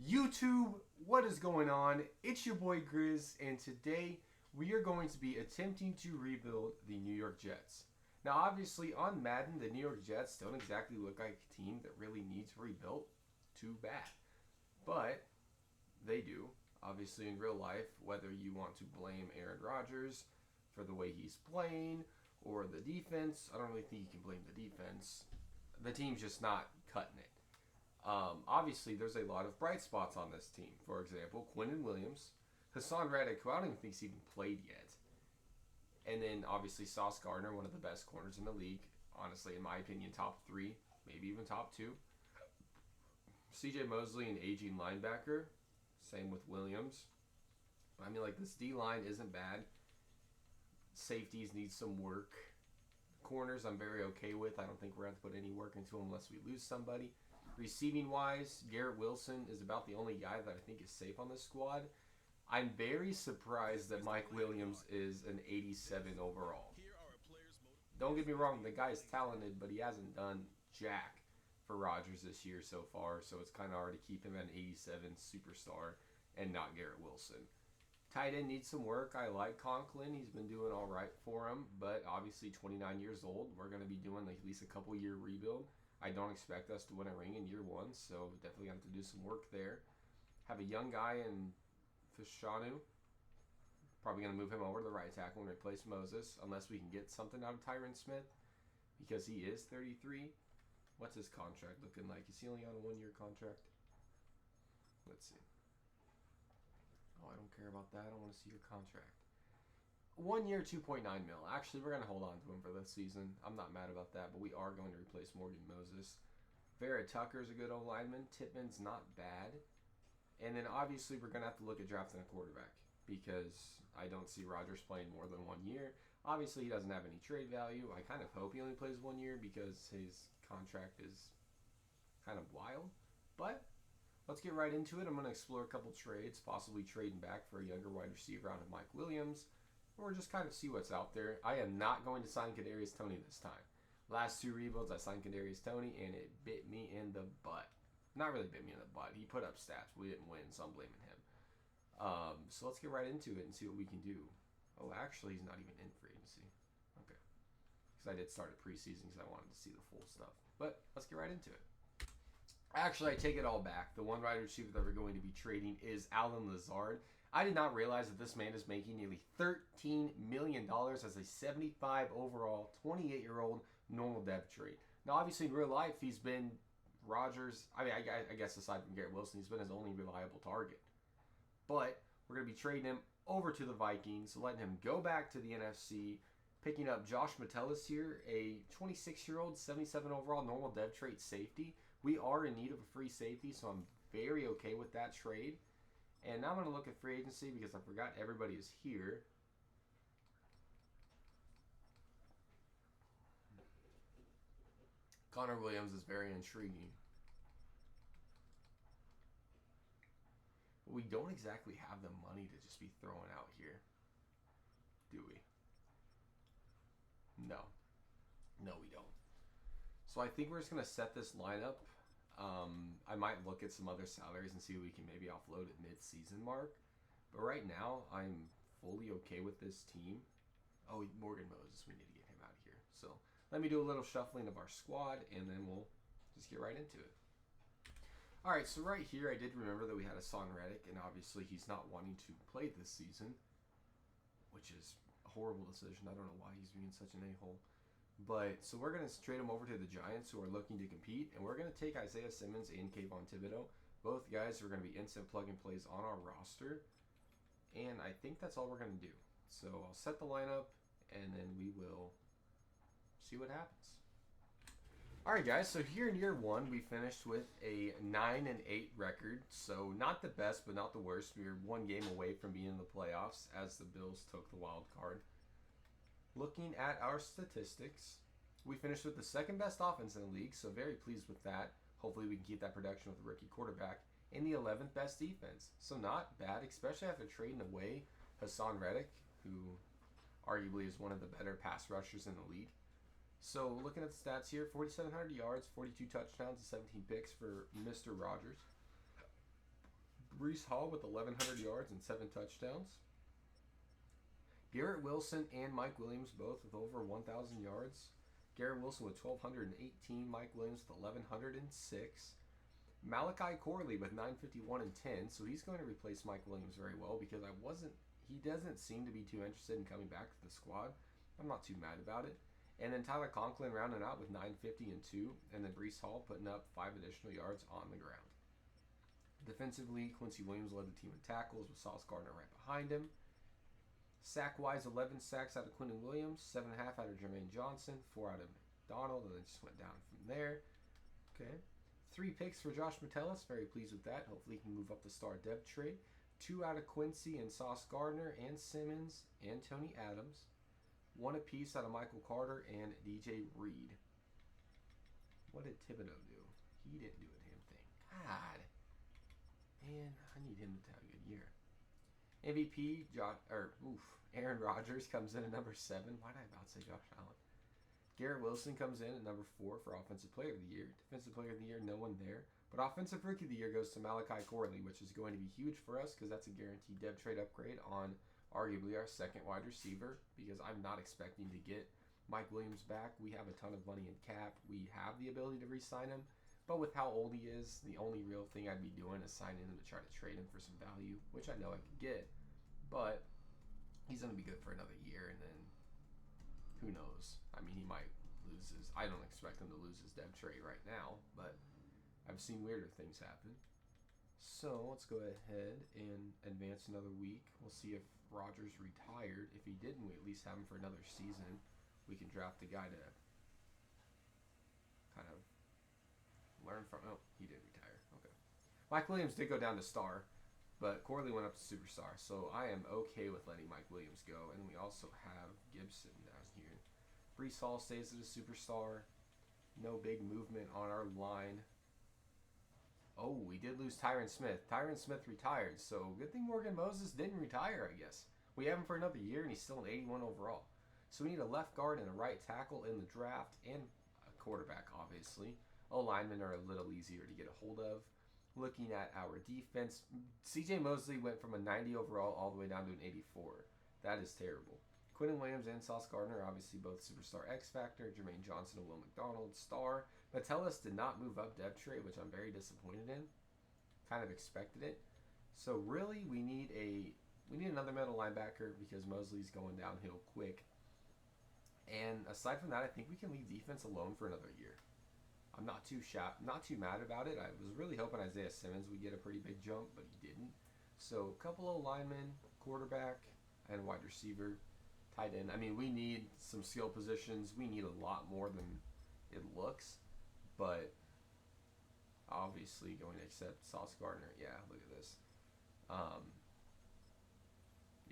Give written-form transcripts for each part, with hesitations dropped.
YouTube, what is going on? It's your boy Grizz, and today we are going to be attempting to rebuild the New York Jets. Now, obviously, on Madden, the New York Jets don't exactly look like a team that really needs rebuilt too bad. But they do. Obviously, in real life, whether you want to blame Aaron Rodgers for the way he's playing or the defense, I don't really think you can blame the defense. The team's just not cutting it. Obviously, there's a lot of bright spots on this team. For example, Quinnen Williams, Hassan Reddick, who I don't even think's even played yet, and then obviously Sauce Gardner, one of the best corners in the league. Honestly, in my opinion, top three, maybe even top two. C.J. Mosley, an aging linebacker. Same with Williams. I mean, like, this D line isn't bad. Safeties need some work. Corners, I'm very okay with. I don't think we're going to have to put any work into them unless we lose somebody. Receiving wise, Garrett Wilson is about the only guy that I think is safe on this squad. I'm very surprised that Mike Williams is an 87 overall. Don't get me wrong, the guy's talented, but he hasn't done jack for Rodgers this year so far, so it's kind of hard to keep him at an 87 superstar and not Garrett Wilson. Tight end needs some work. I like Conklin. He's been doing all right for him, but obviously 29 years old. We're going to be doing at least a couple-year rebuild. I don't expect us to win a ring in year one, so definitely have to do some work there. Have a young guy in Fashanu. Probably going to move him over to the right tackle and replace Moses, unless we can get something out of Tyron Smith, because he is 33. What's his contract looking like? Is he only on a one-year contract? Let's see. Oh, I don't care about that. I don't want to see your contract. 1 year, 2.9 mil. Actually, we're going to hold on to him for this season. I'm not mad about that, but we are going to replace Morgan Moses. Vera Tucker's a good old lineman. Tippmann's not bad. And then obviously we're going to have to look at drafting a quarterback because I don't see Rodgers playing more than 1 year. Obviously, he doesn't have any trade value. I kind of hope he only plays 1 year because his contract is kind of wild. But let's get right into it. I'm going to explore a couple trades, possibly trading back for a younger wide receiver out of Mike Williams, or just kind of see what's out there. I am not going to sign Kadarius Toney this time. Last two rebuilds, I signed Kadarius Toney, and it bit me in the butt. Not really bit me in the butt. He put up stats. We didn't win, so I'm blaming him. So let's get right into it and see what we can do. Oh, actually, he's not even in free agency. Okay. Because I did start at preseason because I wanted to see the full stuff. But let's get right into it. Actually, I take it all back. The one wide receiver that we're going to be trading is Allen Lazard. I did not realize that this man is making nearly $13 million as a 75 overall, 28-year-old normal depth trade. Now, obviously, in real life, he's been Rodgers. I mean, I guess aside from Garrett Wilson, he's been his only reliable target. But we're going to be trading him over to the Vikings, letting him go back to the NFC, picking up Josh Metellus here, a 26-year-old, 77 overall normal depth trait safety. We are in need of a free safety, so I'm very okay with that trade. And now I'm going to look at free agency because I forgot everybody is here. Connor Williams is very intriguing. But we don't exactly have the money to just be throwing out here, do we? No. No, we don't. So I think we're just going to set this lineup. I might look at some other salaries and see if we can maybe offload at mid-season mark. But right now, I'm fully okay with this team. Oh, Morgan Moses, we need to get him out of here. So let me do a little shuffling of our squad, and then we'll just get right into it. All right, so right here, I did remember that we had Hassan Reddick, and obviously he's not wanting to play this season, which is a horrible decision. I don't know why he's being such an a-hole. But so we're going to trade him over to the Giants, who are looking to compete, and we're going to take Isaiah Simmons and Kayvon Thibodeau. Both guys are going to be instant plug-and-plays on our roster, and I think that's all we're going to do. So I'll set the lineup, and then we will see what happens. All right, guys, so here in year one, we finished with a 9-8 record, so not the best, but not the worst. We were one game away from being in the playoffs as the Bills took the wild card. Looking at our statistics, we finished with the second best offense in the league, so very pleased with that. Hopefully we can keep that production with a rookie quarterback. And the 11th best defense, so not bad, especially after trading away Hassan Reddick, who arguably is one of the better pass rushers in the league. So looking at the stats here, 4,700 yards, 42 touchdowns, and 17 picks for Mr. Rodgers. Brees Hall with 1,100 yards and 7 touchdowns. Garrett Wilson and Mike Williams both with over 1,000 yards. Garrett Wilson with 1,218. Mike Williams with 1,106. Malachi Corley with 951 and 10. So he's going to replace Mike Williams very well because he doesn't seem to be too interested in coming back to the squad. I'm not too mad about it. And then Tyler Conklin rounding out with 950 and 2. And then Brees Hall putting up 5 additional yards on the ground. Defensively, Quincy Williams led the team in tackles with Sauce Gardner right behind him. Sack-wise, 11 sacks out of Quinnen Williams, 7.5 out of Jermaine Johnson, 4 out of McDonald, and then just went down from there. Okay. 3 picks for Josh Metellus. Very pleased with that. Hopefully he can move up the star depth trade. 2 out of Quincy and Sauce Gardner and Simmons and Tony Adams. 1 apiece out of Michael Carter and DJ Reed. What did Thibodeau do? He didn't do a damn thing. God. Man, I need him to have a good year. MVP, Aaron Rodgers comes in at number 7. Why did I about say Josh Allen? Garrett Wilson comes in at number 4 for Offensive Player of the Year. Defensive Player of the Year, no one there. But Offensive Rookie of the Year goes to Malachi Corley, which is going to be huge for us because that's a guaranteed dev trade upgrade on arguably our second wide receiver because I'm not expecting to get Mike Williams back. We have a ton of money in cap. We have the ability to re-sign him. But with how old he is, the only real thing I'd be doing is signing him to try to trade him for some value, which I know I could get. But he's going to be good for another year, and then who knows? I mean, he might lose his... I don't expect him to lose his dev trade right now, but I've seen weirder things happen. So let's go ahead and advance another week. We'll see if Rodgers retired. If he didn't, we at least have him for another season. We can draft a guy to kind of learn from. Oh, he did retire. Okay. Mike Williams did go down to star, but Corley went up to superstar. So I am okay with letting Mike Williams go. And we also have Gibson down here. Brees Hall stays as a superstar. No big movement on our line. Oh, we did lose Tyron Smith. Tyron Smith retired. So good thing Morgan Moses didn't retire, I guess. We have him for another year, and he's still an 81 overall. So we need a left guard and a right tackle in the draft, and a quarterback, obviously. O-linemen are a little easier to get a hold of. Looking at our defense, C.J. Mosley went from a 90 overall all the way down to an 84. That is terrible. Quinnen Williams and Sauce Gardner, obviously both superstar X Factor. Jermaine Johnson and Will McDonald, star. Metellus did not move up depth trade, which I'm very disappointed in. Kind of expected it. So really, we need another middle linebacker because Mosley's going downhill quick. And aside from that, I think we can leave defense alone for another year. I'm not too mad about it. I was really hoping Isaiah Simmons would get a pretty big jump, but he didn't. So a couple of linemen, quarterback, and wide receiver, tight end. I mean, we need some skill positions. We need a lot more than it looks, but obviously going to accept Sauce Gardner. Yeah, look at this.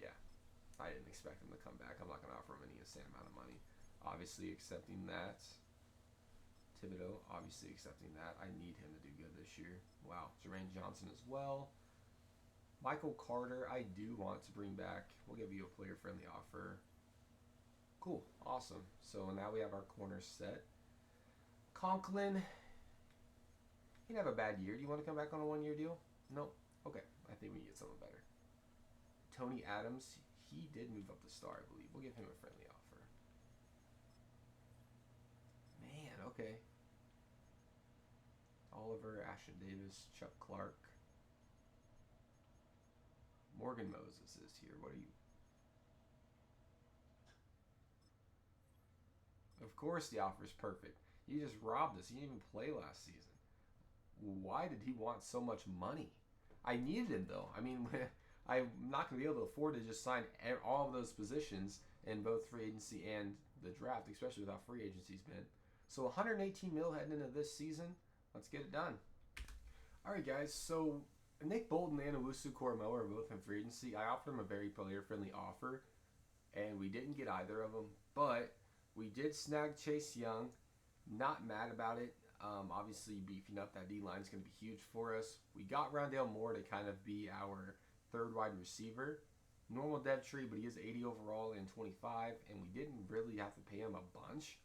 Yeah, I didn't expect him to come back. I'm not going to offer him any insane amount of money. Obviously accepting that. Thibodeau, obviously accepting that. I need him to do good this year. Wow. Jermaine Johnson as well. Michael Carter, I do want to bring back. We'll give you a player-friendly offer. Cool. Awesome. So now we have our corners set. Conklin, he didn't have a bad year. Do you want to come back on a one-year deal? No? Okay. I think we can get something better. Tony Adams, he did move up the star, I believe. We'll give him a friendly offer. Man, okay. Oliver, Ashton Davis, Chuck Clark. Morgan Moses is here. What are you? Of course the offer is perfect. You just robbed us. You didn't even play last season. Why did he want so much money? I needed him, though. I mean, I'm not going to be able to afford to just sign all of those positions in both free agency and the draft, especially with how free agency's been. So 118 mil heading into this season. Let's get it done. All right, guys. So Nick Bolton and Owusu Koromoa are both in free agency. I offered them a very player-friendly offer, and we didn't get either of them. But we did snag Chase Young. Not mad about it. Obviously, beefing up that D-line is going to be huge for us. We got Rondale Moore to kind of be our third wide receiver. Normal dev tree, but he is 80 overall and 25, and we didn't really have to pay him a bunch.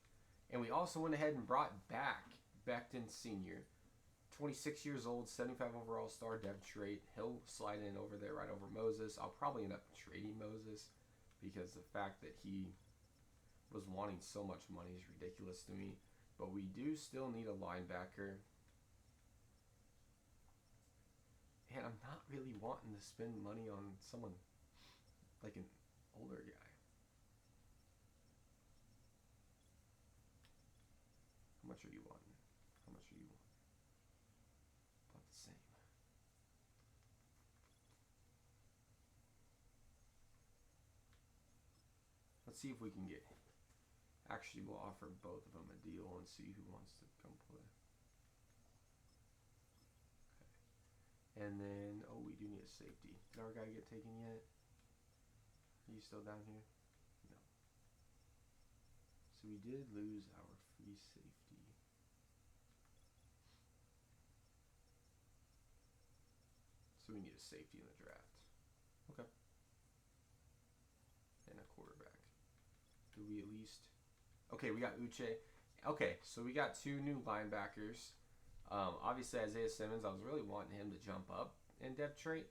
And we also went ahead and brought back Becton Sr., 26 years old, 75 overall star depth trait. He'll slide in over there right over Moses. I'll probably end up trading Moses because the fact that he was wanting so much money is ridiculous to me. But we do still need a linebacker. And I'm not really wanting to spend money on someone like an older guy. How much are you wanting? How much are you wanting? About the same. Let's see if we can get. Actually, we'll offer both of them a deal and see who wants to come play. Okay. And then, oh, we do need a safety. Did our guy get taken yet? Are you still down here? No. So we did lose our free safety. So we need a safety in the draft. Okay. And a quarterback. Do we at least... Okay, we got Uche. Okay, so we got 2 new linebackers. Obviously, Isaiah Simmons, I was really wanting him to jump up in depth trait,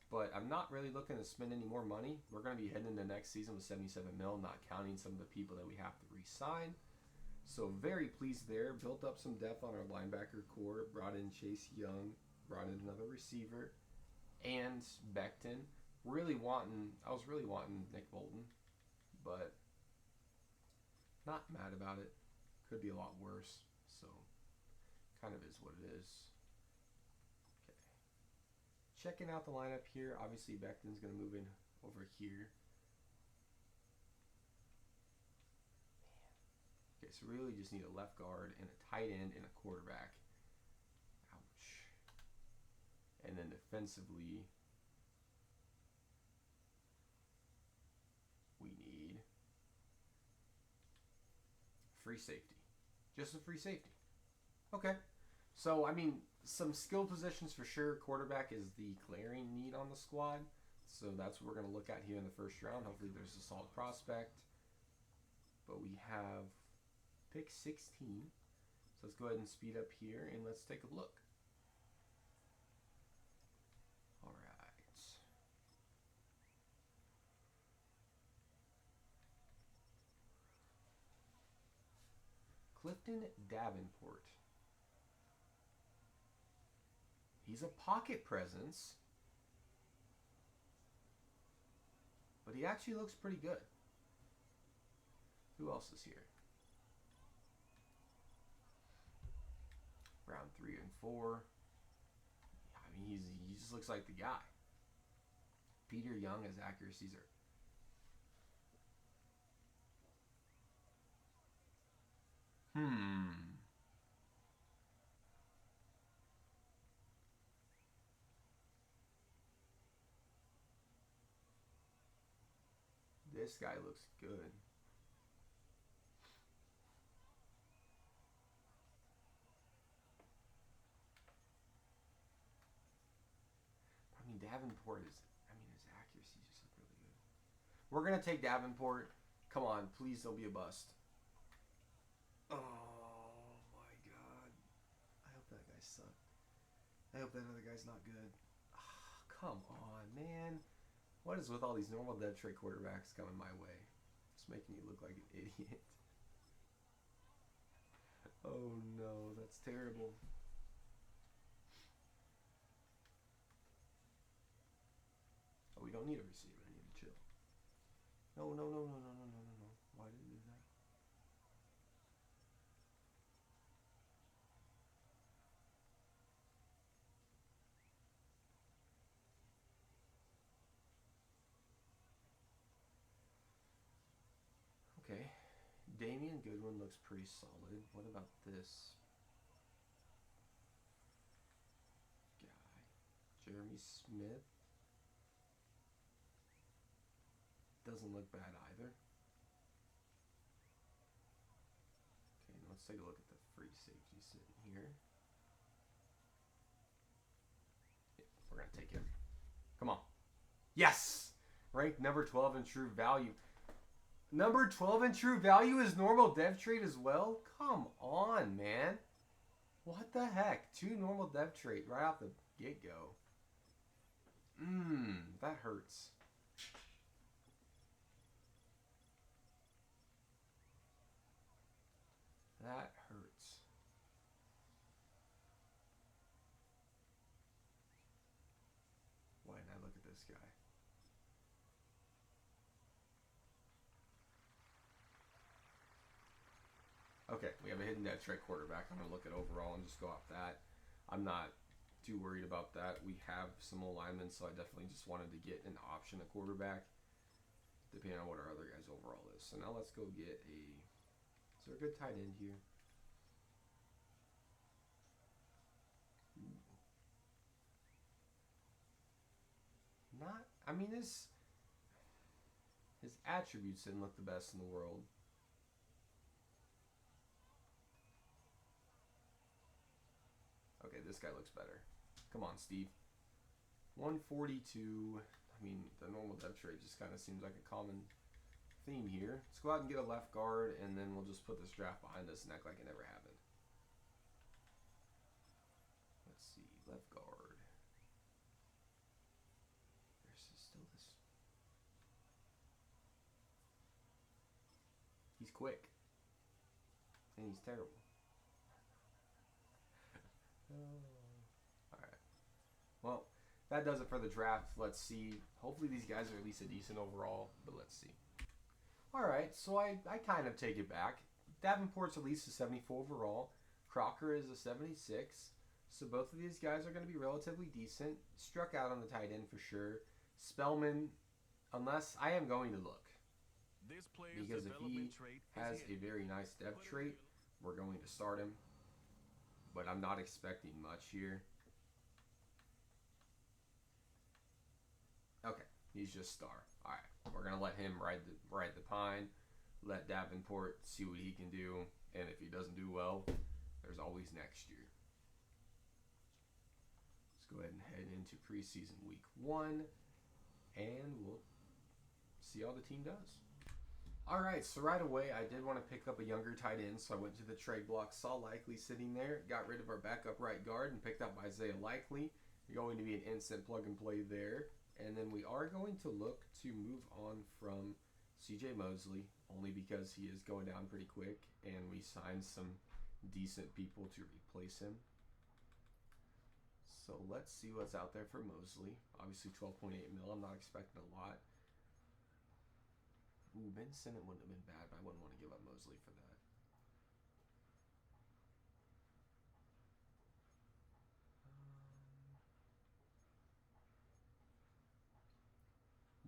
but I'm not really looking to spend any more money. We're going to be heading into next season with 77 mil, not counting some of the people that we have to re-sign. So very pleased there. Built up some depth on our linebacker core. Brought in Chase Young. Brought in another receiver. And Becton. I was really wanting Nick Bolton, but not mad about it. Could be a lot worse. So kind of is what it is. Okay. Checking out the lineup here. Obviously, Becton's going to move in over here. Okay, so really just need a left guard and a tight end and a quarterback. Ouch. And then defensively, we need free safety. Just a free safety. Okay. So, I mean, some skill positions for sure. Quarterback is the glaring need on the squad. So that's what we're going to look at here in the first round. Hopefully there's a solid prospect. But we have pick 16. So let's go ahead and speed up here and let's take a look. All right. Clifton Davenport. He's a pocket presence, but he actually looks pretty good. Who else is here? Round 3 and 4. I mean, he just looks like the guy. Peter Young, his accuracies are. This guy looks good. I mean, Davenport is, his accuracy just look really good. We're going to take Davenport. Come on, please don't be a bust. Oh, my God. I hope that guy sucked. I hope that other guy's not good. Oh, come on, man. What is with all these normal dead trait quarterbacks coming my way? It's making you look like an idiot. Oh, no. That's terrible. Oh, we don't need a receiver. I need to chill. No. Why did you do that? Okay. Damian Goodwin looks pretty solid. What about this guy? Jeremy Smith. Doesn't look bad either. Okay, let's take a look at the free safety sitting here. Yeah, we're going to take him. Come on. Yes! Ranked number 12 in true value. Number 12 in true value is normal dev trait as well? Come on, man. What the heck? 2 normal depth trait right off the get-go. That hurts. That hurts. Why didn't I look at this guy? Okay, we have a hidden depth trait quarterback. I'm going to look at overall and just go off that. I'm not too worried about that. We have some alignment, so I definitely just wanted to get an option at quarterback, depending on what our other guys overall is. So now let's go get a. Is there a good tight end here? Not. I mean, his attributes didn't look the best in the world. Okay, this guy looks better. Come on, Steve. 142. I mean, the normal depth trait just kind of seems like a common theme here. Let's go out and get a left guard, and then we'll just put this draft behind us and act like it never happened. Let's see, left guard. There's still this. He's quick, and he's terrible. All right. Well, that does it for the draft. Let's see. Hopefully these guys are at least a decent overall, but let's see. All right, so I kind of take it back. Davenport's at least a 74 overall. Crocker is a 76. So both of these guys are going to be relatively decent. Struck out on the tight end for sure. Spellman, unless I am going to look. Because if he has a very nice depth trait, we're going to start him. But I'm not expecting much here. Okay, he's just star. All right, we're gonna let him ride the pine. Let Davenport see what he can do, and if he doesn't do well, there's always next year. Let's go ahead and head into preseason week 1, and we'll see how the team does. All right, so right away, I did want to pick up a younger tight end, so I went to the trade block, saw Likely sitting there, got rid of our backup right guard, and picked up Isaiah Likely. Going to be an instant plug and play there. And then we are going to look to move on from CJ Mosley, only because he is going down pretty quick, and we signed some decent people to replace him. So let's see what's out there for Mosley. Obviously 12.8 mil, I'm not expecting a lot. Ooh, Ben Simmons wouldn't have been bad, but I wouldn't want to give up Mosley for that.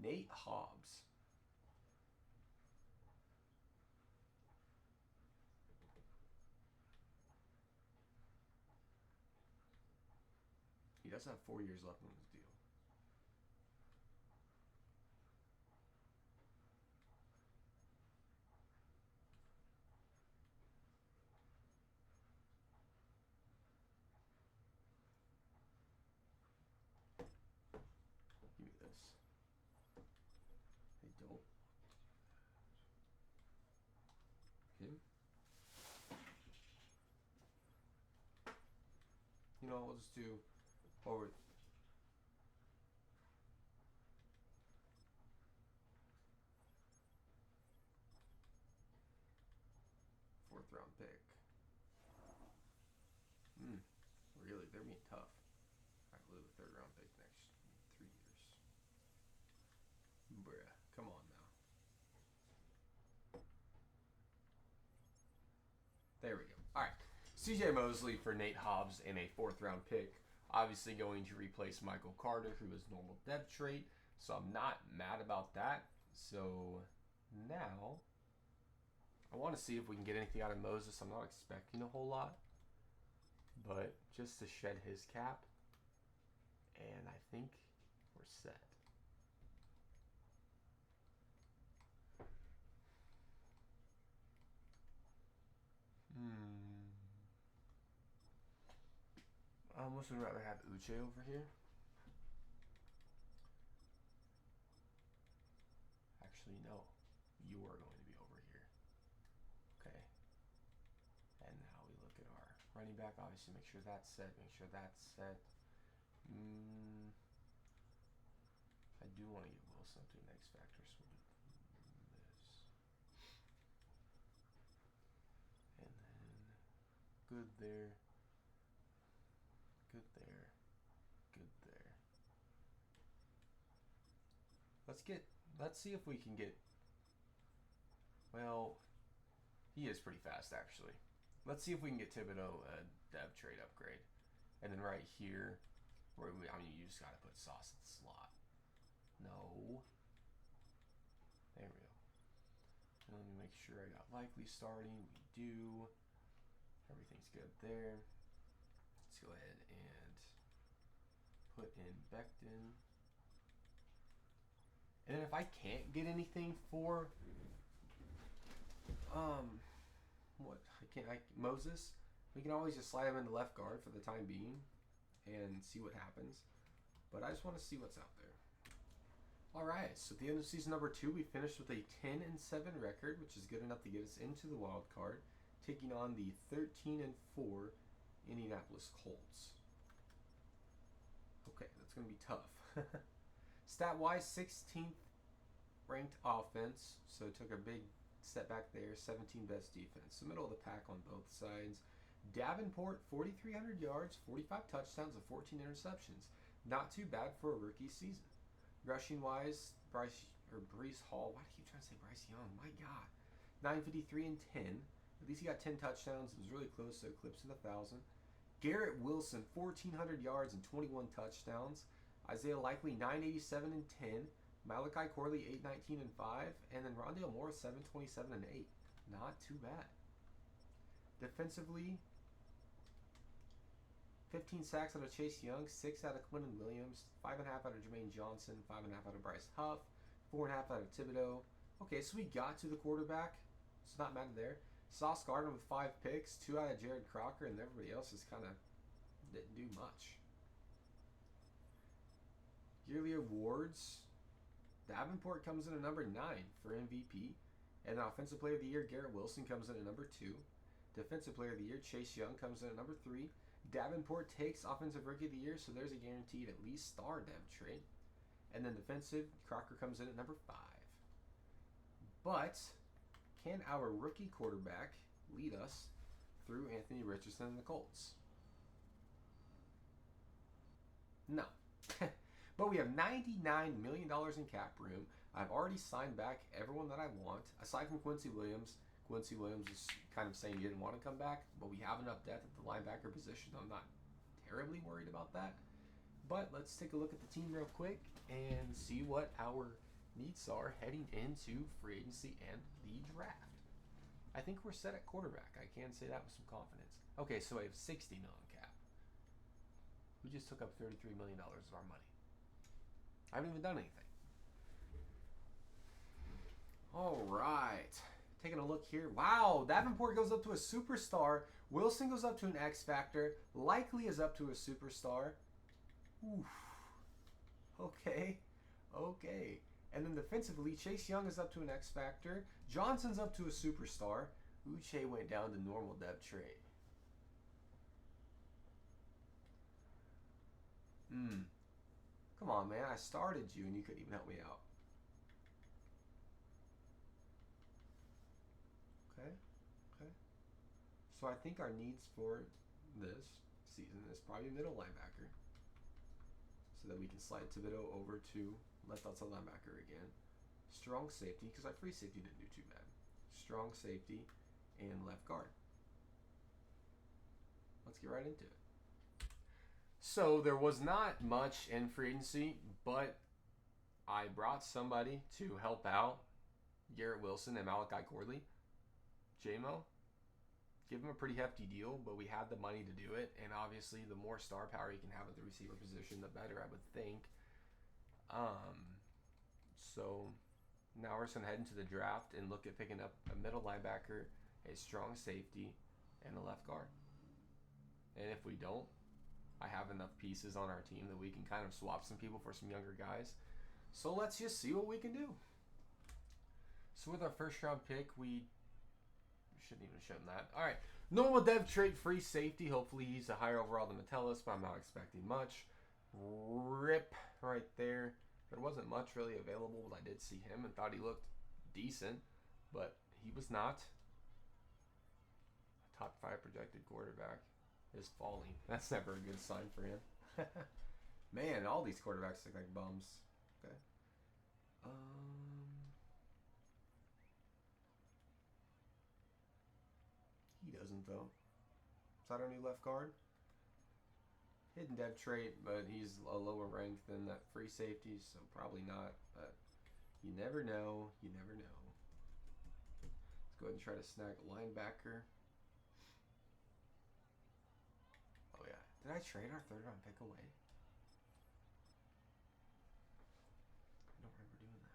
Nate Hobbs. He does have 4 years left on his deal. Give me this. They don't. Him? You know, we'll just do forward. Fourth round pick. Really, they're being tough. Alright, we'll do the third round pick next 3 years. Bruh, come on now. There we go. Alright. CJ Mosley for Nate Hobbs in a 4th round pick. Obviously going to replace Michael Carter, who is normal depth trait. So I'm not mad about that. So now I want to see if we can get anything out of Moses. I'm not expecting a whole lot, but just to shed his cap, and I think we're set. I almost would rather have Uche over here. Actually, no. You are going to be over here. Okay. And now we look at our running quarterback, obviously make sure that's set. Make sure that's set. I do want to get Wilson up to an X factor, so we'll do this. And then good there. Good there. Good there. Let's see if we can get, well, he is pretty fast actually. Let's see if we can get Thibodeau a dev trade upgrade. And then right here, you just got to put Sauce at the slot. No. There we go. And let me make sure I got likely starting. We do. Everything's good there. Let's go ahead and put in Becton. And then if I can't get anything for Moses, we can always just slide him into left guard for the time being and see what happens. But I just want to see what's out there. All right, so at the end of season number 2, we finished with a 10-7 record, which is good enough to get us into the wild card, taking on the 13-4 Indianapolis Colts. Okay, that's going to be tough. Stat-wise, 16th ranked offense, so took a big step back there. 17 best defense, so middle of the pack on both sides. Davenport, 4,300 yards, 45 touchdowns, and 14 interceptions. Not too bad for a rookie season. Rushing wise, Breece Hall. Why do I keep trying to say Bryce Young? My God, 953 and 10. At least he got 10 touchdowns. It was really close to eclipsing 1,000. Garrett Wilson, 1,400 yards and 21 touchdowns. Isaiah Likely, 987 and 10. Malachi Corley, 819 and 5. And then Rondale Moore, 727 and 8. Not too bad. Defensively, 15 sacks out of Chase Young, 6 out of Quinnen Williams, 5.5 out of Jermaine Johnson, 5.5 out of Bryce Huff, 4.5 out of Thibodeau. Okay, so we got to the quarterback. It's not mad there. Sauce Gardner with 5 picks, 2 out of Jared Crocker, and everybody else just kind of didn't do much. Yearly awards. Davenport comes in at number 9 for MVP. And the Offensive Player of the Year, Garrett Wilson, comes in at number 2. Defensive Player of the Year, Chase Young, comes in at number 3. Davenport takes Offensive Rookie of the Year, so there's a guaranteed at least star dev trade. And then defensive, Crocker comes in at number 5. But can our rookie quarterback lead us through Anthony Richardson and the Colts? No. But we have $99 million in cap room. I've already signed back everyone that I want, aside from Quincy Williams. Quincy Williams is kind of saying he didn't want to come back, but we have enough depth at the linebacker position. I'm not terribly worried about that. But let's take a look at the team real quick and see what our needs are heading into free agency and the draft. I think we're set at quarterback. I can say that with some confidence. Okay, so I have $60 million cap. We just took up $33 million of our money. I haven't even done anything. All right. Taking a look here. Wow, Davenport goes up to a superstar. Wilson goes up to an X Factor. Likely is up to a superstar. Oof. Okay. Okay. And then defensively, Chase Young is up to an X Factor. Johnson's up to a superstar. Uche went down to normal depth trade. Come on, man. I started you and you couldn't even help me out. Okay. Okay. So I think our needs for this season is probably middle linebacker, so that we can slide Thibodeau over to left outside linebacker again. Strong safety, because our free safety didn't do too bad. Strong safety and left guard. Let's get right into it. So there was not much in free agency, but I brought somebody to help out Garrett Wilson and Malachi Corley. JMO, give him a pretty hefty deal, but we had the money to do it, and obviously the more star power you can have at the receiver position, the better, I would think. So now we're just going to head into the draft and look at picking up a middle linebacker, a strong safety, and a left guard. And if we don't, I have enough pieces on our team that we can kind of swap some people for some younger guys. So let's just see what we can do. So with our first round pick, we shouldn't even show them that. All right. Normal dev trait, free safety. Hopefully he's a higher overall than Metellus, but I'm not expecting much. Rip right there. There wasn't much really available, but I did see him and thought he looked decent, but he was not. Top 5 projected quarterback is falling. That's never a good sign for him. Man, all these quarterbacks look like bums. Okay. He doesn't though. Is that our new left guard? Hidden dev trait, but he's a lower rank than that free safety, so probably not. But you never know. You never know. Let's go ahead and try to snag a linebacker. Oh yeah. Did I trade our 3rd round pick away? I don't remember doing that.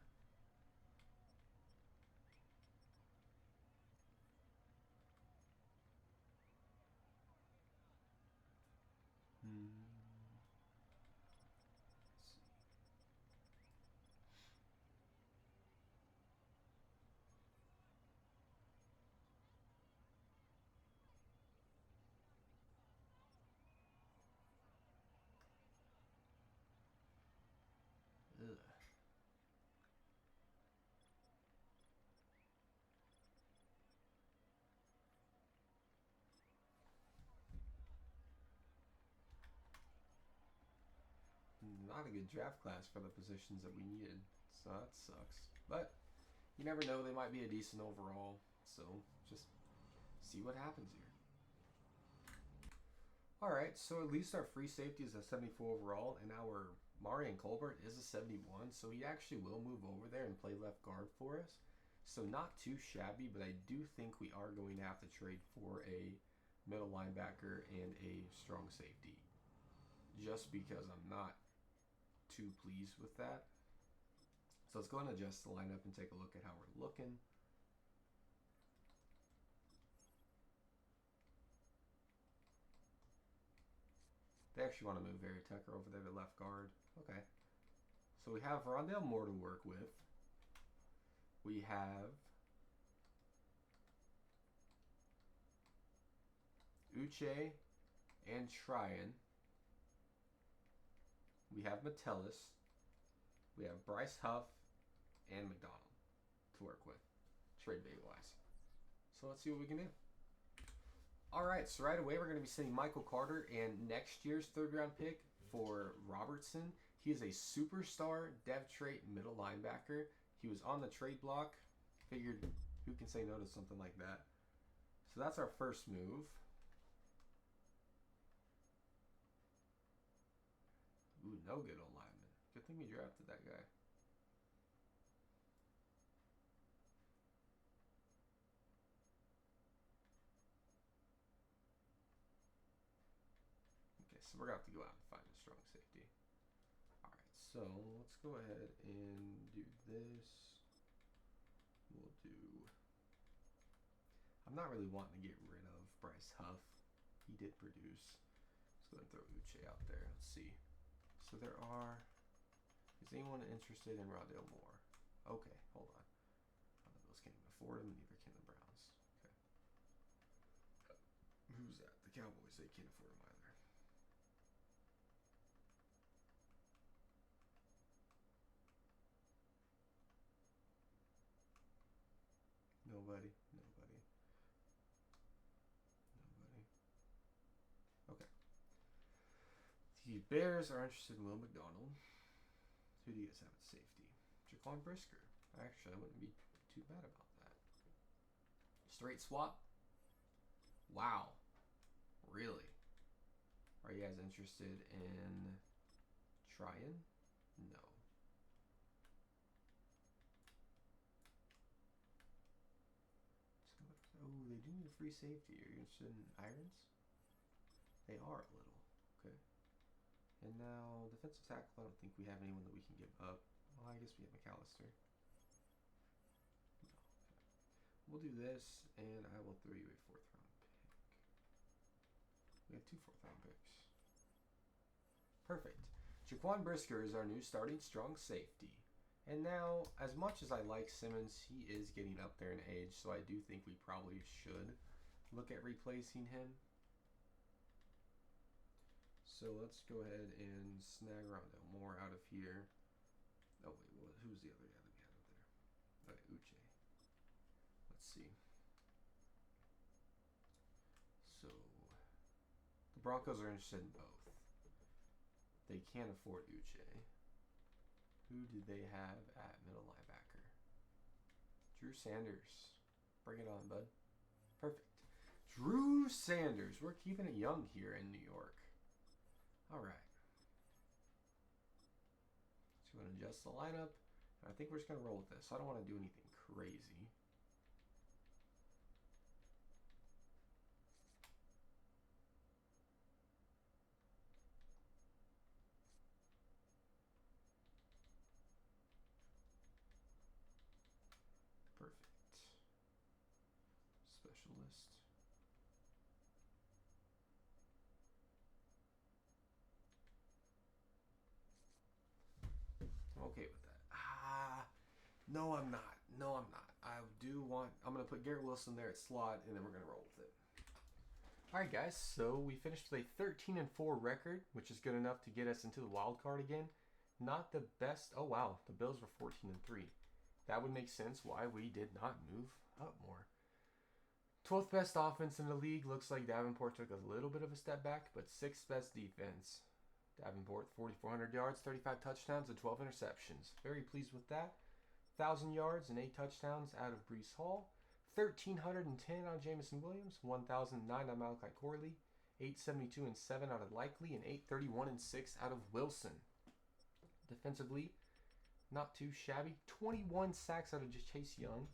Ugh. Not a good draft class for the positions that we needed, so that sucks. But you never know, they might be a decent overall, so just see what happens here. Alright, so at least our free safety is a 74 overall, and our Marion Colbert is a 71, so he actually will move over there and play left guard for us. So not too shabby, but I do think we are going to have to trade for a middle linebacker and a strong safety. Just because I'm not too pleased with that. So let's go ahead and adjust the lineup and take a look at how we're looking. They actually want to move Barry Tucker over there to left guard. Okay. So we have Rondale Moore to work with. We have Uche and Tryon. We have Metellus. We have Bryce Huff and McDonald to work with, trade bait wise. So let's see what we can do. All right, so right away we're going to be sending Michael Carter and next year's 3rd round pick for Robertson. He is a superstar dev trait middle linebacker. He was on the trade block. Figured who can say no to something like that. So that's our first move. Ooh, no good on lineman. Good thing we drafted that guy. Okay, so we're going to have to go out and find a strong safety. Alright, so let's go ahead and do this. We'll do... I'm not really wanting to get rid of Bryce Huff. He did produce. Let's go ahead and throw Uche out there. Let's see. So there are... Is anyone interested in Rondale Moore? Okay, hold on. None of those can't even afford him, and neither can the Browns. Okay. Who's that? The Cowboys. They can't afford him either. Nobody. Nobody. Nobody. Okay. The Bears are interested in Will McDonald. Who do you guys have at safety? Jaquan Brisker. Actually, I wouldn't be too bad about that. Straight swap? Wow. Really? Are you guys interested in Tryon? No. Oh, they do need a free safety. Are you interested in Irons? They are a little. Okay. And now, defensive tackle, I don't think we have anyone that we can give up. Well, I guess we have McAllister. No. Okay. We'll do this, and I will throw you a 4th round pick. We have 2 4th round picks. Perfect. Jaquan Brisker is our new starting strong safety. And now, as much as I like Simmons, he is getting up there in age, so I do think we probably should look at replacing him. So let's go ahead and snag Rondo Moore out of here. Oh wait, who's the other guy that we had up there? Okay, Uche. Let's see. So the Broncos are interested in both. They can't afford Uche. Who did they have at middle linebacker? Drew Sanders. Bring it on, bud. Perfect. Drew Sanders. We're keeping it young here in New York. All right. So we're going to adjust the lineup. I think we're just going to roll with this. I don't want to do anything crazy. Perfect. Specialist. I'm okay with that. No, I'm not. No, I'm not. I'm going to put Garrett Wilson there at slot, and then we're going to roll with it. All right, guys. So we finished with a 13-4 record, which is good enough to get us into the wild card again. Not the best. Oh, wow. The Bills were 14-3. That would make sense why we did not move up more. 12th best offense in the league. Looks like Davenport took a little bit of a step back, but 6th best defense. Davenport, 4,400 yards, 35 touchdowns, and 12 interceptions. Very pleased with that. 1,000 yards and 8 touchdowns out of Breece Hall. 1,310 on Jamison Williams. 1,009 on Malachi Corley. 872 and 7 out of Likely, and 831 and 6 out of Wilson. Defensively, not too shabby. 21 sacks out of Chase Young.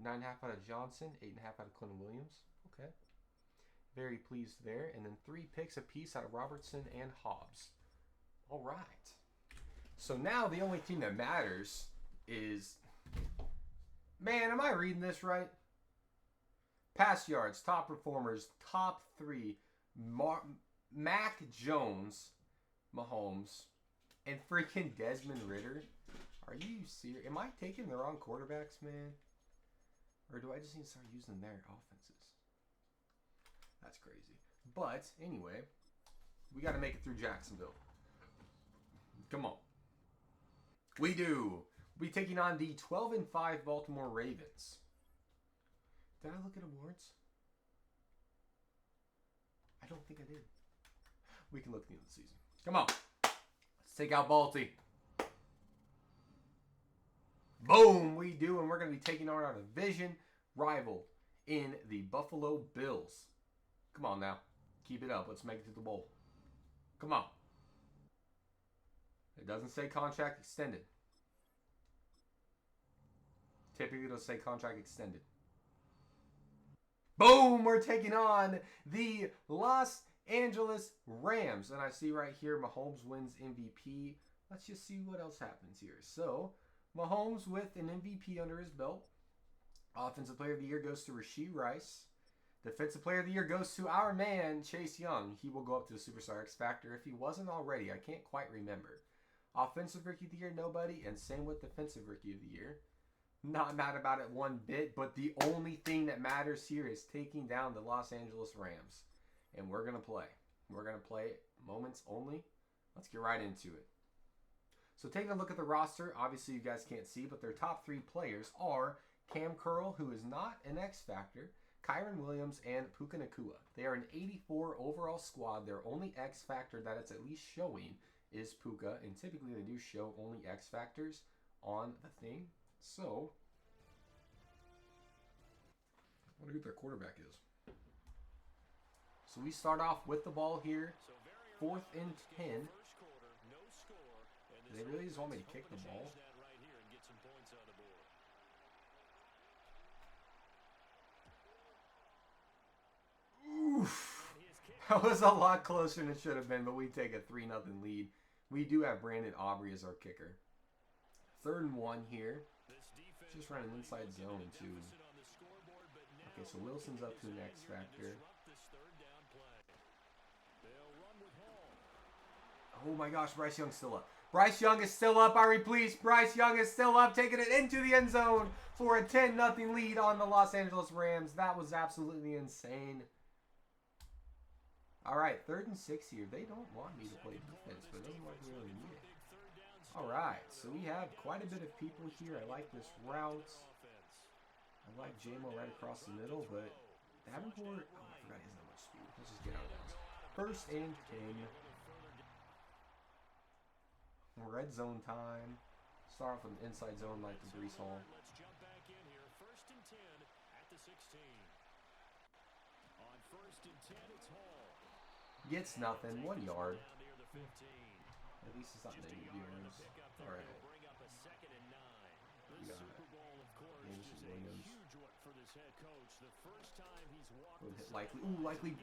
9.5 out of Johnson. 8.5 out of Clinton Williams. Okay. Very pleased there. And then 3 picks apiece out of Robertson and Hobbs. All right. So now the only thing that matters is... Man, am I reading this right? Pass yards, top performers, top 3. Mac Jones, Mahomes, and freaking Desmond Ridder. Are you serious? Am I taking the wrong quarterbacks, man? Or do I just need to start using their offenses? That's crazy. But, anyway, we got to make it through Jacksonville. Come on. We do. We'll be taking on the 12-5 Baltimore Ravens. Did I look at awards? I don't think I did. We can look at the end of the season. Come on. Let's take out Balti. Boom, we do, and we're going to be taking on our division rival in the Buffalo Bills. Come on now. Keep it up. Let's make it to the bowl. Come on. It doesn't say contract extended. Typically, it'll say contract extended. Boom, we're taking on the Los Angeles Rams. And I see right here, Mahomes wins MVP. Let's just see what else happens here. So, Mahomes with an MVP under his belt. Offensive Player of the Year goes to Rashee Rice. Defensive Player of the Year goes to our man, Chase Young. He will go up to the Superstar X Factor if he wasn't already. I can't quite remember. Offensive Rookie of the Year, nobody. And same with Defensive Rookie of the Year. Not mad about it one bit, but the only thing that matters here is taking down the Los Angeles Rams. And we're going to play. We're going to play moments only. Let's get right into it. So taking a look at the roster, obviously you guys can't see, but their top 3 players are Cam Curl, who is not an X Factor, Kyron Williams, and Puka Nacua. They are an 84 overall squad. Their only X Factor that it's at least showing is Puka, and typically they do show only X Factors on the thing. So, I wonder who their quarterback is. So we start off with the ball here, 4th and 10. They really just want me to kick the ball. Oof. That was a lot closer than it should have been, but we take a 3-0 lead. We do have Brandon Aubrey as our kicker. 3rd and 1 here. Just running inside zone too. Okay, so Wilson's up to the X Factor. Oh my gosh, Bryce Young's still up. Bryce Young is still up. I repeat, Bryce Young is still up, taking it into the end zone for a 10-0 lead on the Los Angeles Rams. That was absolutely insane. All right, 3rd and 6 here. They don't want me to play defense, but it doesn't like we really need it. All right, so we have quite a bit of people here. I like this route. I like JMO right across the middle, but Davenport, oh, I forgot he doesn't have much speed. Let's just get out of bounds. 1st and 10. Red zone time. Start off with an inside zone like the Brees Hall. Let's jump back in here. 1st and 10 at the 16. On 1st and 10, it's Hall. Gets nothing. 1 yard. At least it's not negative yards. All right. We got Jameson Williams. Would hit likely. Ooh, likely.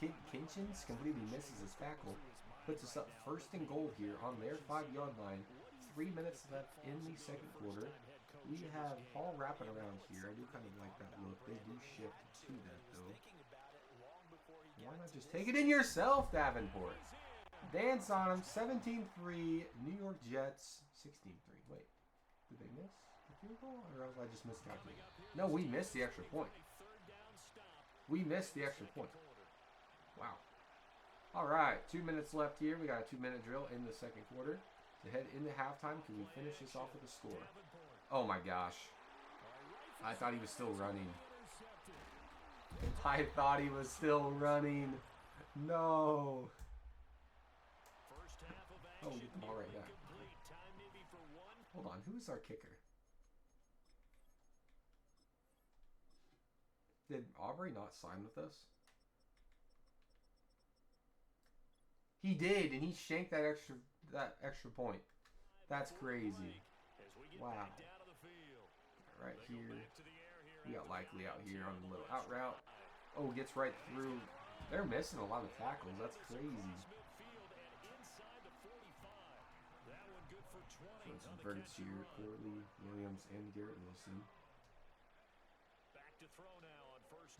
Kinchins completely misses his tackle. Puts us up 1st and goal here on their 5-yard line. 3 minutes left in the 2nd quarter. We have Hall wrapping around here. I do kind of like that look. They do shift to that though. Why not just take it in yourself, Davenport? Dance on him. 17-3. New York Jets. 16-3. Wait. Did they miss the field goal? Or was I just miscalculating? No, we missed the extra point. We missed the extra point. Wow. All right. 2 minutes left here. We got a 2-minute drill in the 2nd quarter. To head into halftime, can we finish this off with a score? Oh my gosh. I thought he was still running. I thought he was still running. No. Oh, we get the ball right back. Hold on. Who is our kicker? Did Aubrey not sign with us? He did, and he shanked that extra point. That's crazy. Wow. Right here. We got Likely out here on the little out route. Oh, gets right through. They're missing a lot of tackles. That's crazy. Some verdicts here. Corley, Williams, and Garrett Wilson.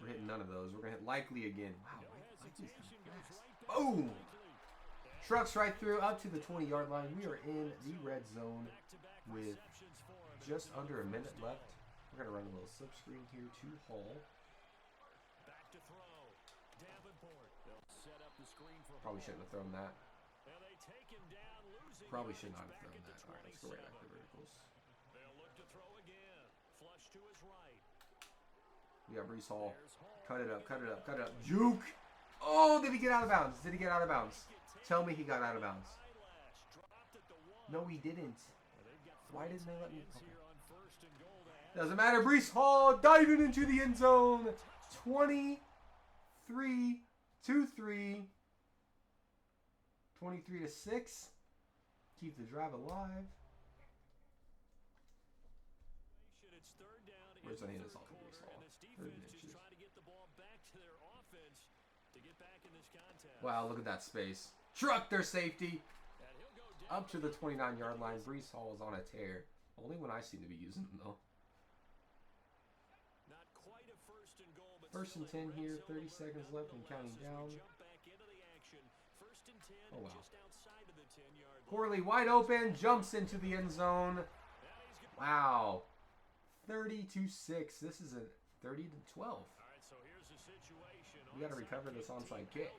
We're hitting none of those. We're going to hit Likely again. Wow, Likely's kind of fast. Boom! Trucks right through up to the 20-yard line. We are in the red zone with just under a minute left. We're going to run a little slip screen here to Hall. Probably shouldn't have thrown that. Probably should not have thrown that. All right, let's go right back to verticals. We got Brees Hall. Cut it up, cut it up, cut it up. Juke! Oh, did he get out of bounds? Did he get out of bounds? Tell me he got out of bounds. No, he didn't. Why didn't they let me? Okay. Doesn't matter. Brees Hall diving into the end zone. 23-3. 23-6. Keep the drive alive. Where's the hand that's off of Brees Hall? 30 inches. Wow, look at that space. Truck their safety. Up to the 29-yard line. Brees Hall is on a tear. Only when I seem to be using them, though. 1st and 10 here. 30 seconds left and counting down. Oh, wow. Corley wide open. Jumps into the end zone. Wow. 30-6. This is a 30-12. We got to recover this onside kick.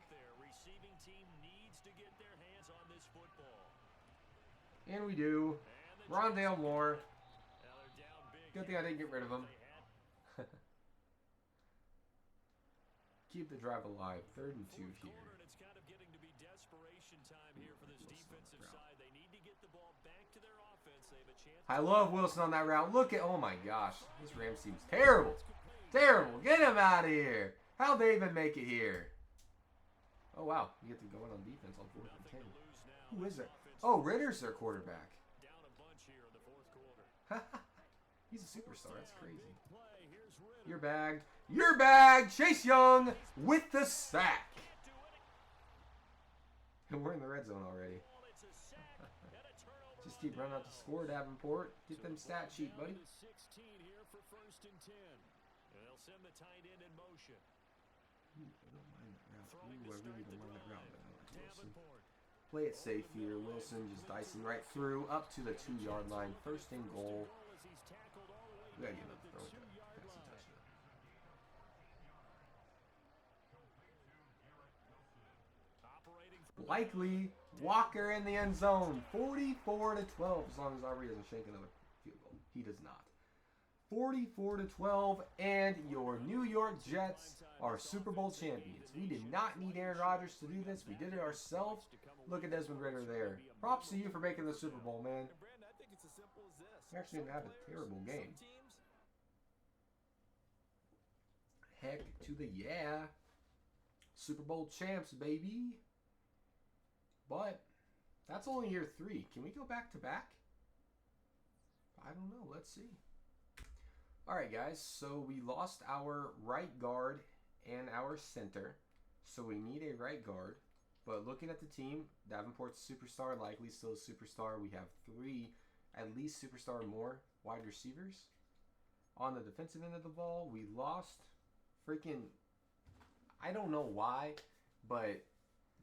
And we do. Rondale Moore. Good thing I didn't get rid of him. Keep the drive alive. 3rd and 2 here. I love Wilson on that route. Look at, oh my gosh. This Ram seems terrible. Terrible. Get him out of here. How'd they even make it here? Oh, wow. You get to go in on defense on 4th and 10. Who is it? Oh, Ritter's their quarterback. He's a superstar. That's crazy. You're bagged. You're bagged. Chase Young with the sack. And we're in the red zone already. Just keep running up the score, Davenport. Get them stat sheet, buddy. Ooh, I don't mind that route. Ooh, I really don't mind that route. But I like Wilson. Play it safe here. Wilson just dicing right through, up to the 2-yard line. First and goal. We gotta get another throw. That's a touchdown. Likely Walker in the end zone. 44-12. As long as Aubrey doesn't shank another field goal. He does not. 44-12, and your New York Jets are Super Bowl champions. We did not need Aaron Rodgers to do this. We did it ourselves. Look at Desmond Ridder there. Props to you for making the Super Bowl, man. We actually didn't have a terrible game. Heck to the yeah. Super Bowl champs, baby. But that's only year 3. Can we go back to back? I don't know. Let's see. Alright guys, so we lost our right guard and our center. So we need a right guard. But looking at the team, Davenport's superstar, likely still a superstar. We have 3, at least superstar more wide receivers. On the defensive end of the ball, we lost freaking, I don't know why, but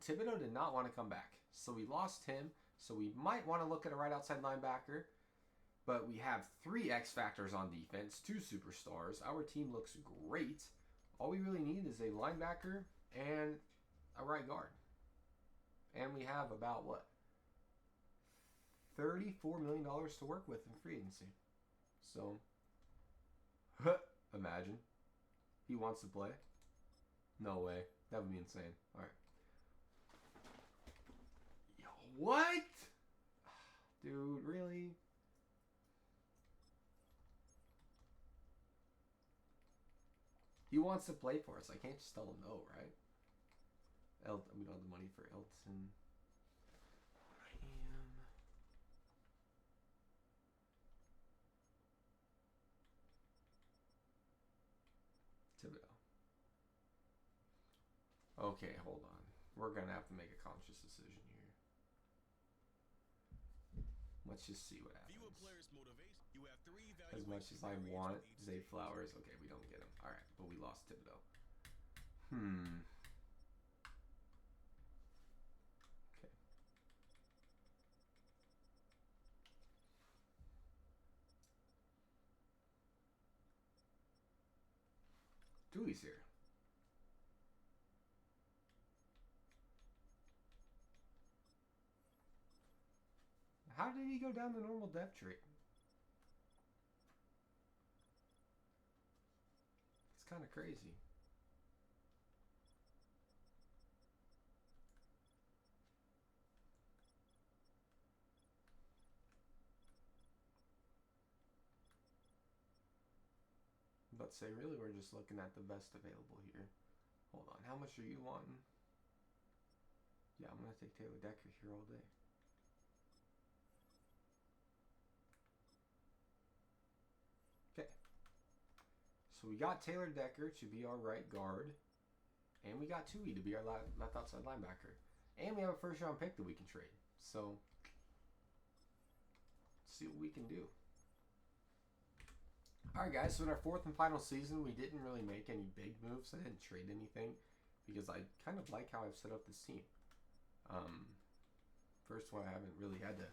Thibodeau did not want to come back. So we lost him. So we might want to look at a right outside linebacker. But we have 3 X factors on defense, 2 superstars. Our team looks great. All we really need is a linebacker and a right guard. And we have about, what, $34 million to work with in free agency. So, imagine. He wants to play? No way. That would be insane. All right. Yo, what? Dude, really? He wants to play for us. I can't just tell him no, right? We don't have the money for Elton. Thibodeau. Okay, hold on. We're going to have to make a conscious decision here. Let's just see what happens. As much as I want Zay Flowers. Okay, we don't get him. Alright, but we lost Thibodeau. Okay. Dewey's here. How did he go down the normal depth chart? It's kind of crazy. But say really we're just looking at the best available here. Hold on, how much are you wanting? Yeah, I'm going to take Taylor Decker here all day. Okay. So we got Taylor Decker to be our right guard. And we got Tui to be our left outside linebacker. And we have a first round pick that we can trade. So, let's see what we can do. Alright guys, so in our 4th and final season, we didn't really make any big moves. I didn't trade anything because I kind of like how I've set up this team. First one, I haven't really had to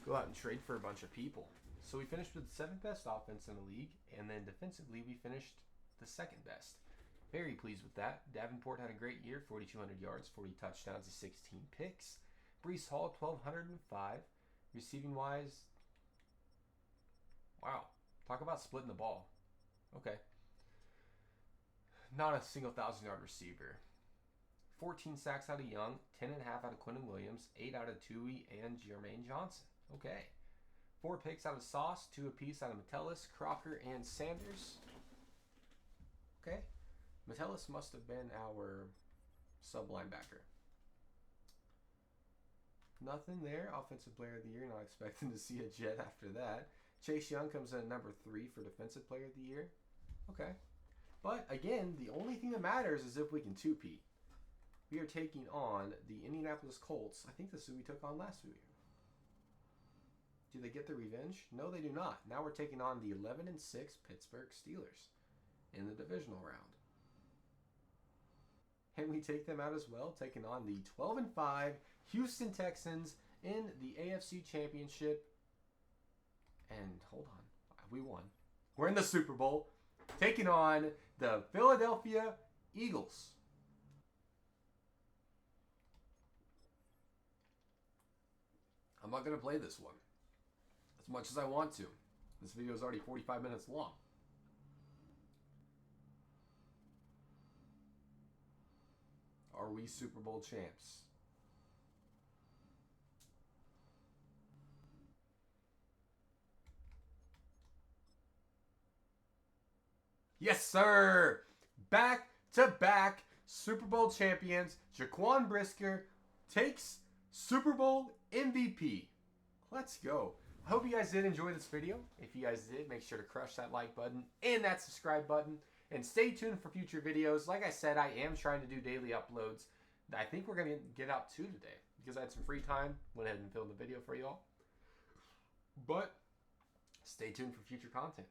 go out and trade for a bunch of people. So we finished with the 7th best offense in the league, and then defensively we finished the 2nd best. Very pleased with that. Davenport had a great year, 4,200 yards, 40 touchdowns, and 16 picks. Breece Hall, 1,205. Receiving wise, wow. Talk about splitting the ball. Okay. Not a single 1,000-yard receiver. 14 sacks out of Young, 10.5 out of Quinnen Williams, 8 out of Tui and Jermaine Johnson. Okay. 4 picks out of Sauce, 2 apiece out of Metellus, Crocker, and Sanders. Okay. Metellus must have been our sub-linebacker. Nothing there. Offensive player of the year. Not expecting to see a Jet after that. Chase Young comes in at number 3 for defensive player of the year. Okay. But, again, the only thing that matters is if we can 2-peat. We are taking on the Indianapolis Colts. I think this is who we took on last week. Do they get the revenge? No, they do not. Now we're taking on the 11-6 Pittsburgh Steelers in the divisional round. And we take them out as well, taking on the 12-5 Houston Texans in the AFC Championship. And hold on, we won. We're in the Super Bowl, taking on the Philadelphia Eagles. I'm not going to play this one as much as I want to. This video is already 45 minutes long. Are we Super Bowl champs? Yes, sir! Back-to-back Super Bowl champions. Jaquan Brisker takes Super Bowl MVP. Let's go. I hope you guys did enjoy this video. If you guys did, make sure to crush that like button and that subscribe button. And stay tuned for future videos. Like I said, I am trying to do daily uploads. I think we're going to get out 2 today because I had some free time. Went ahead and filmed the video for y'all. But stay tuned for future content.